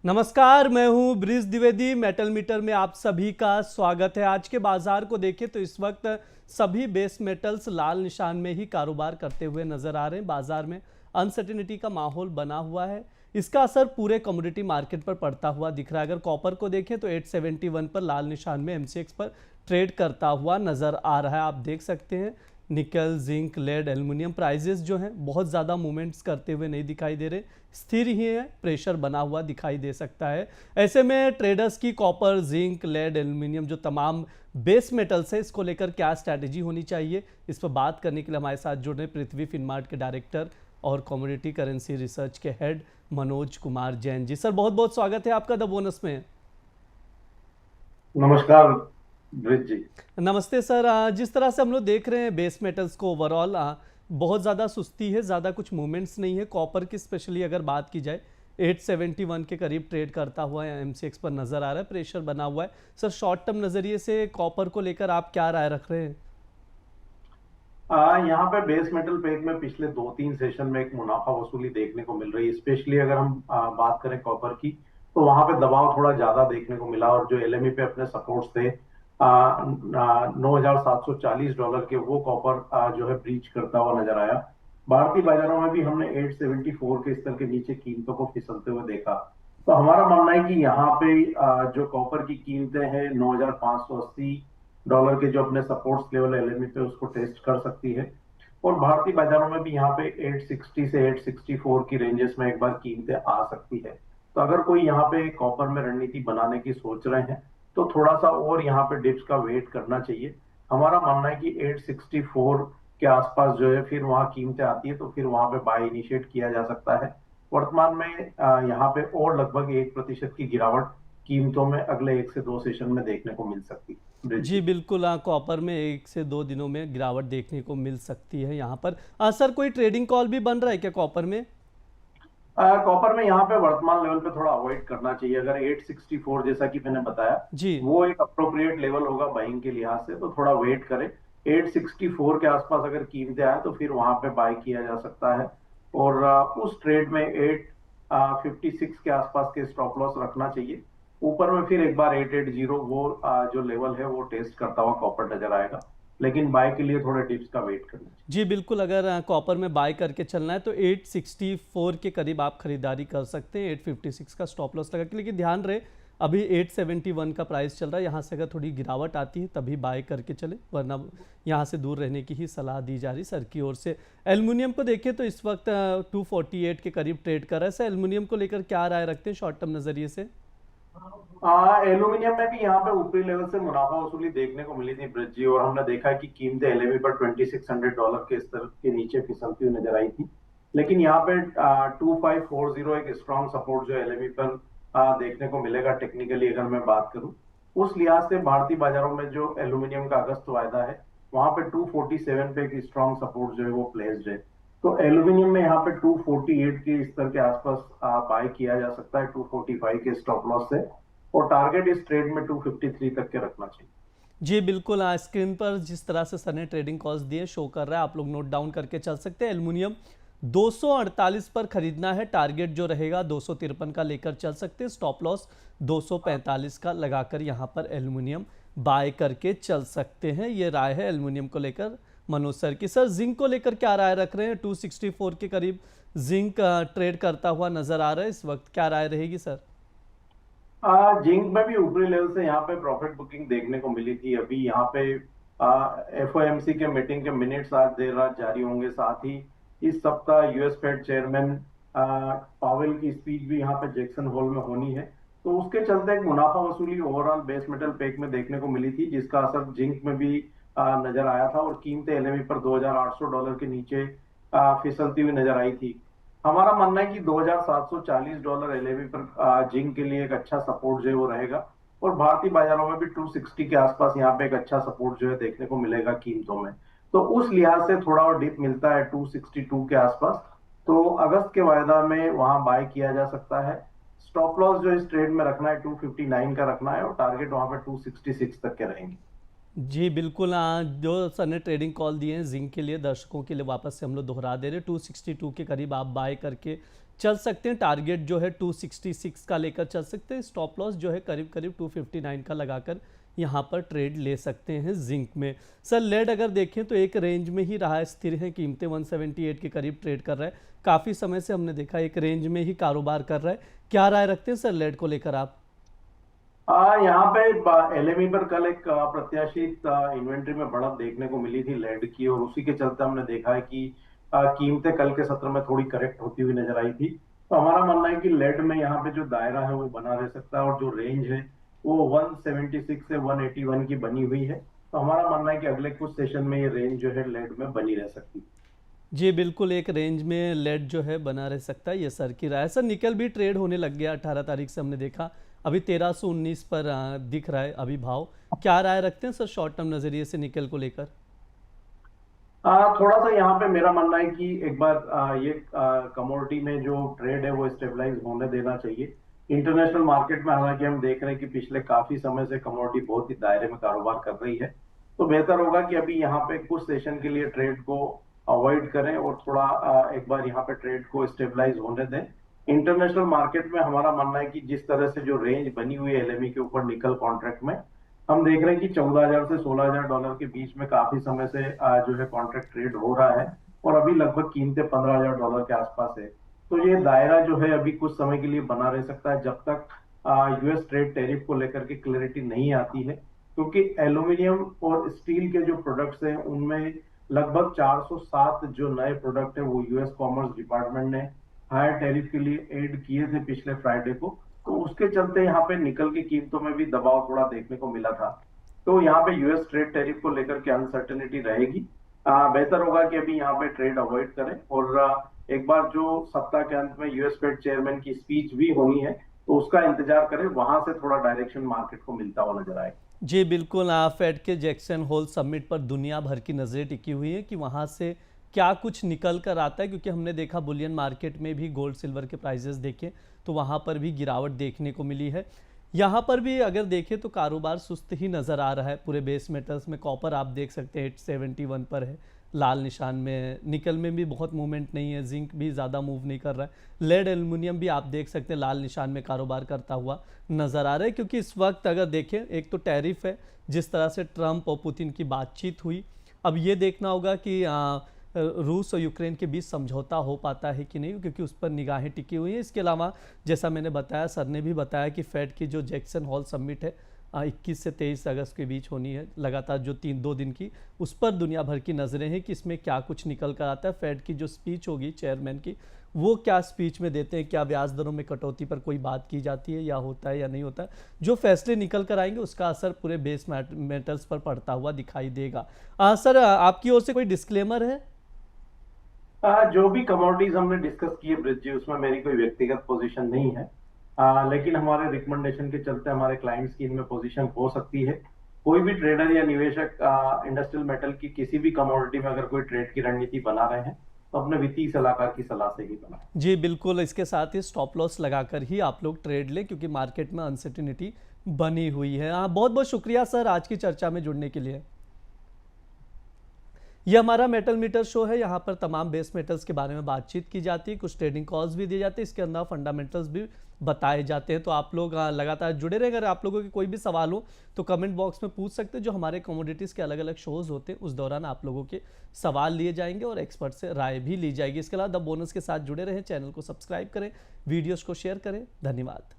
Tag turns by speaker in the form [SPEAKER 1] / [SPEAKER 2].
[SPEAKER 1] नमस्कार, मैं हूं ब्रिज द्विवेदी। मेटल मीटर में आप सभी का स्वागत है। आज के बाजार को देखें तो इस वक्त सभी बेस मेटल्स लाल निशान में ही कारोबार करते हुए नजर आ रहे हैं। बाजार में अनसर्टेनिटी का माहौल बना हुआ है, इसका असर पूरे कमोडिटी मार्केट पर पड़ता हुआ दिख रहा है। अगर कॉपर को देखें तो 871 पर लाल निशान में एमसीएक्स पर ट्रेड करता हुआ नजर आ रहा है। आप देख सकते हैं निकल, जिंक, लेड, एल्युमिनियम प्राइजेस जो हैं बहुत ज़्यादा मूवमेंट्स करते हुए नहीं दिखाई दे रहे, स्थिर ही है, प्रेशर बना हुआ दिखाई दे सकता है। ऐसे में ट्रेडर्स की कॉपर, जिंक, लेड, एल्युमिनियम जो तमाम बेस मेटल्स है, इसको लेकर क्या स्ट्रैटेजी होनी चाहिए, इस पर बात करने के लिए हमारे साथ जुड़ रहे पृथ्वी फिनमार्ट के डायरेक्टर और कमोडिटी करेंसी रिसर्च के हेड मनोज कुमार जैन जी। सर बहुत बहुत स्वागत है आपका द बोनस में।
[SPEAKER 2] नमस्कार ब्रिज जी।
[SPEAKER 1] नमस्ते सर। जिस तरह से हम लोग देख रहे हैं बेस मेटल्स को ओवरऑल बहुत ज़्यादा सुस्ती है, ज़्यादा कुछ मूवमेंट्स नहीं है। कॉपर की स्पेशली अगर बात की जाए 871 के करीब ट्रेड करता हुआ एमसीएक्स पर नज़र आ रहा है, प्रेशर बना हुआ है। सर शॉर्ट टर्म नज़रिए से कॉपर को लेकर आप क्या राय रख रहे हैं?
[SPEAKER 2] यहाँ पे बेस मेटल पेग में पिछले 2-3 सेशन में एक मुनाफा वसूली देखने को मिल रही है। स्पेशली अगर हम बात करें कॉपर की, तो वहां पे दबाव थोड़ा ज्यादा देखने को मिला और जो एलएमई पे अपने सपोर्ट्स थे $9,740 के, वो कॉपर जो है ब्रीच करता हुआ नजर आया। भारतीय बाजारों में भी हमने 874 के स्तर के नीचे कीमतों को फिसलते हुए देखा। तो हमारा मानना है कि यहाँ पे जो कॉपर की कीमतें हैं $9,580 के, जो अपने सपोर्ट्स लेवल एलएमई पे, उसको टेस्ट कर सकती है। और भारतीय बाजारों में भी यहाँ पे 860 से 864 की रेंजेस में एक बार कीमतें आ सकती है। तो अगर कोई यहाँ पे कॉपर में रणनीति बनाने की सोच रहे हैं तो थोड़ा सा और यहाँ पे डिप्स का वेट करना चाहिए। हमारा मानना है कि 864 के आसपास जो है फिर वहां कीमतें आती है, तो फिर वहां पे बाय इनिशिएट किया जा सकता है। वर्तमान में यहाँ पे और लगभग 1% की गिरावट कीमतों में अगले 1 से 2 सेशन में देखने को मिल सकती है ब्रिज
[SPEAKER 1] जी
[SPEAKER 2] जी।
[SPEAKER 1] बिल्कुल, कॉपर में 1 से 2 दिनों में गिरावट देखने को मिल सकती है यहाँ पर। सर कोई ट्रेडिंग कॉल भी बन रहा है क्या कॉपर में?
[SPEAKER 2] कॉपर में यहाँ पे वर्तमान लेवल पे थोड़ा अवॉइड करना चाहिए। अगर 864 जैसा कि मैंने बताया,
[SPEAKER 1] जी
[SPEAKER 2] वो एक अप्रोप्रिएट लेवल होगा बाइंग के लिहाज से, तो थोड़ा वेट करें। 864 के आसपास अगर कीमतें आए तो फिर वहां पे बाय किया जा सकता है। और उस ट्रेड में 856 के आसपास के स्टॉप लॉस रखना चाहिए। ऊपर में फिर एक बार 880 वो जो लेवल है वो टेस्ट करता हुआ कॉपर नजर आएगा। लेकिन बाय के लिए थोड़े टिप्स का वेट करना चाहिए।
[SPEAKER 1] जी बिल्कुल, अगर कॉपर में बाय करके चलना है तो 864 के करीब आप खरीदारी कर सकते हैं, 856 का स्टॉप लॉस लगा के। लेकिन ध्यान रहे अभी 871 का प्राइस चल रहा है, यहाँ से अगर थोड़ी गिरावट आती है तभी बाय करके चले, वरना यहाँ से दूर रहने की ही सलाह दी जा रही सर की ओर से। एल्युमिनियम को देखें तो इस वक्त 248 के करीब ट्रेड कर रहा है। सर एल्युमिनियम को लेकर क्या राय रखते हैं शॉर्ट टर्म नज़रिए से?
[SPEAKER 2] एल्यूमिनियम में भी यहाँ पे ऊपरी लेवल से मुनाफा वसूली देखने को मिली थी ब्रिज जी, और हमने देखा है कि कीमतें एलएमई पर $2,600 के स्तर के नीचे फिसलती हुई नजर आई थी। लेकिन यहाँ पे 2540 एक स्ट्रॉन्ग सपोर्ट जो एलएमई पर देखने को मिलेगा टेक्निकली, अगर मैं बात करूं। उस लिहाज से भारतीय बाजारों में जो एल्यूमिनियम का अगस्त वायदा है, वहां पे 247 पे एक स्ट्रॉन्ग सपोर्ट जो है वो प्लेस्ड है। तो एल्यूमिनियम में यहाँ पे 248 के स्तर के आसपास बाय किया जा सकता है 245 के स्टॉप लॉस से। और टारगेट इस ट्रेड में 253 तक के रखना चाहिए।
[SPEAKER 1] जी बिल्कुल, स्क्रीन पर जिस तरह से सर ने ट्रेडिंग कॉस्ट दिए शो कर रहा है, आप लोग नोट डाउन करके चल सकते हैं। एल्युमिनियम 248 पर खरीदना है, टारगेट जो रहेगा 253 का लेकर चल सकते हैं, स्टॉप लॉस 245 का लगाकर यहाँ पर एल्युमिनियम बाय करके चल सकते हैं। ये राय है एल्युमिनियम को लेकर मनोज सर की। सर जिंक को लेकर क्या राय रख रहे हैं? 264 के करीब जिंक ट्रेड करता हुआ नजर आ रहा है इस वक्त, क्या राय रहेगी सर?
[SPEAKER 2] जिंक में भी ऊपरी लेवल से यहाँ पे प्रॉफिट बुकिंग देखने को मिली थी। अभी यहाँ पे एफओएमसी के मीटिंग के मिनट्स आज देर रात जारी होंगे। साथ ही इस सप्ताह यूएस फेड चेयरमैन पावेल की स्पीच भी यहाँ पे जैक्सन होल में होनी है। तो उसके चलते एक मुनाफा वसूली ओवरऑल बेस मेटल पैक में देखने को मिली थी, जिसका असर जिंक में भी नजर आया था। और कीमतें एलएमई पर $2,800 के नीचे फिसलती हुई नजर आई थी। हमारा मानना है कि $2,740 एलएवी पर जिंक के लिए एक अच्छा सपोर्ट जो है वो रहेगा। और भारतीय बाजारों में भी 260 के आसपास यहाँ पे एक अच्छा सपोर्ट जो है देखने को मिलेगा कीमतों में। तो उस लिहाज से थोड़ा और डिप मिलता है 262 के आसपास, तो अगस्त के वायदा में वहां बाय किया जा सकता है। स्टॉप लॉस जो इस ट्रेड में रखना है 259 का रखना है, और टारगेट वहां पे 266 तक के रहेंगे।
[SPEAKER 1] जी बिल्कुल, जो सर ने ट्रेडिंग कॉल दिए हैं जिंक के लिए, दर्शकों के लिए वापस से हम लोग दोहरा दे रहे हैं। 262 के करीब आप बाय करके चल सकते हैं। टारगेट जो है 266 का लेकर चल सकते हैं। स्टॉप लॉस जो है करीब करीब 259 का लगाकर यहाँ पर ट्रेड ले सकते हैं जिंक में। सर लेड अगर देखें तो एक रेंज में ही रहा है, स्थिर है, कीमतें 178 के करीब ट्रेड कर रहा है। काफ़ी समय से हमने देखा एक रेंज में ही कारोबार कर रहा है। क्या राय रखते हैं सर लेड को लेकर आप?
[SPEAKER 2] यहाँ पे एलएमई पर कल एक प्रत्याशित इन्वेंट्री में बढ़त देखने को मिली थी लेड की, और उसी के चलते हमने देखा है कि कीमतें कल के सत्र में थोड़ी करेक्ट होती हुई नजर आई थी। तो हमारा मानना है कि लेड में यहाँ पे जो दायरा है वो बना रह सकता है, और जो रेंज है वो 176 से 181 की बनी हुई है। तो हमारा मानना है कि अगले कुछ सेशन में ये रेंज जो है लेड में बनी रह सकती है।
[SPEAKER 1] जी बिल्कुल, एक रेंज में लेड जो है बना रह सकता है, ये सर की राय है। सर निकल भी ट्रेड होने लग गया 18 तारीख से, हमने देखा अभी 1319 पर दिख रहा है अभी भाव। क्या राय रखते हैं सर शॉर्ट टर्म नजरिए से निकल को लेकर?
[SPEAKER 2] थोड़ा सा यहाँ पे मेरा मानना है कि एक बार ये कमोडिटी में जो ट्रेड है वो स्टेबलाइज होने देना चाहिए। इंटरनेशनल मार्केट में हालांकि हम देख रहे हैं कि पिछले काफी समय से कमोडिटी बहुत ही दायरे में कारोबार कर रही है। तो बेहतर होगा कि अभी यहाँ पे कुछ सेशन के लिए ट्रेड को अवॉइड करें और थोड़ा एक बार यहाँ पे ट्रेड को स्टेबलाइज होने दें। इंटरनेशनल मार्केट में हमारा मानना है कि जिस तरह से जो रेंज बनी हुई है एलएमई के ऊपर निकल कॉन्ट्रैक्ट में, हम देख रहे हैं कि 14,000 से 16,000 डॉलर के बीच में काफी समय से जो है कॉन्ट्रैक्ट ट्रेड हो रहा है, और अभी लगभग कीमतें 15,000 डॉलर के आसपास है। तो ये दायरा जो है अभी कुछ समय के लिए बना रह सकता है जब तक यूएस ट्रेड टैरिफ को लेकर के क्लैरिटी नहीं आती है, क्योंकि एल्यूमिनियम और स्टील के जो प्रोडक्ट्स हैं उनमें लगभग 407 जो नए प्रोडक्ट है वो यूएस कॉमर्स डिपार्टमेंट ने हायर टैरिफ के लिए ऐड किए थे पिछले फ्राइडे को। तो उसके चलते यहाँ पे निकल की कीमतों में भी दबाव थोड़ा देखने को मिला था। तो यहाँ पे यूएस ट्रेड टैरिफ को लेकर के अनसर्टेनिटी रहेगी। बेहतर होगा कि अभी यहाँ पे ट्रेड अवॉइड करें, और एक बार जो सप्ताह के अंत में यूएस फेड चेयरमैन की स्पीच भी होनी है तो उसका इंतजार करें, वहां से थोड़ा डायरेक्शन मार्केट को मिलता हुआ नजर आए।
[SPEAKER 1] जी बिल्कुल, फेड के जैक्सन होल समिट पर दुनिया भर की नज़रें टिकी हुई है कि वहाँ से क्या कुछ निकल कर आता है, क्योंकि हमने देखा बुलियन मार्केट में भी गोल्ड सिल्वर के प्राइजेस देखें तो वहाँ पर भी गिरावट देखने को मिली है। यहाँ पर भी अगर देखें तो कारोबार सुस्त ही नज़र आ रहा है पूरे बेस मेटल्स में। कॉपर आप देख सकते हैं 871 पर है, लाल निशान में। निकल में भी बहुत मूवमेंट नहीं है, जिंक भी ज़्यादा मूव नहीं कर रहा है। लेड एल्युमिनियम भी आप देख सकते हैं लाल निशान में कारोबार करता हुआ नज़र आ रहा है, क्योंकि इस वक्त अगर देखें एक तो टैरिफ है, जिस तरह से ट्रंप और पुतिन की बातचीत हुई, अब ये देखना होगा कि रूस और यूक्रेन के बीच समझौता हो पाता है कि नहीं, क्योंकि उस पर निगाहें टिकी हुई हैं। इसके अलावा जैसा मैंने बताया, सर ने भी बताया कि फेड की जो जैक्सन हॉल समिट है 21 से 23 अगस्त के बीच होनी है, लगातार जो 2 दिन की, उस पर दुनिया भर की नज़रें हैं कि इसमें क्या कुछ निकल कर आता है। फेड की जो स्पीच होगी चेयरमैन की, वो क्या स्पीच में देते हैं, क्या ब्याज दरों में कटौती पर कोई बात की जाती है या होता है या नहीं होता है। जो फैसले निकल कर आएंगे उसका असर पूरे बेस मेटल्स पर पड़ता हुआ दिखाई देगा। सर आपकी ओर से कोई डिस्क्लेमर है?
[SPEAKER 2] जो भी कमोडिटीज हमने डिस्कस किए ब्रिज जी, उसमें मेरी कोई व्यक्तिगत पोजीशन नहीं है। लेकिन हमारे रिकमेंडेशन के चलते हमारे क्लाइंट्स की इनमें पोजीशन हो सकती है। कोई भी ट्रेडर या निवेशक इंडस्ट्रियल मेटल की किसी भी कमोडिटी में अगर कोई ट्रेड की रणनीति बना रहे हैं तो अपने वित्तीय सलाहकार की सलाह से ही बनाएं।
[SPEAKER 1] जी बिल्कुल, इसके साथ ही स्टॉप लॉस लगाकर ही आप लोग ट्रेड लें, क्योंकि मार्केट में अनसर्टेनिटी बनी हुई है। बहुत बहुत शुक्रिया सर आज की चर्चा में जुड़ने के लिए। ये हमारा मेटल मीटर शो है, यहाँ पर तमाम बेस मेटल्स के बारे में बातचीत की जाती है, कुछ ट्रेडिंग कॉल्स भी दिए जाते हैं, इसके अंदर फंडामेंटल्स भी बताए जाते हैं। तो आप लोग लगातार जुड़े रहे। अगर आप लोगों के कोई भी सवाल हो तो कमेंट बॉक्स में पूछ सकते हैं। जो हमारे कमोडिटीज़ के अलग अलग शोज़ होते हैं उस दौरान आप लोगों के सवाल लिए जाएंगे और एक्सपर्ट से राय भी ली जाएगी। इसके अलावा द बोनस के साथ जुड़े रहें, चैनल को सब्सक्राइब करें, वीडियोज़ को शेयर करें। धन्यवाद।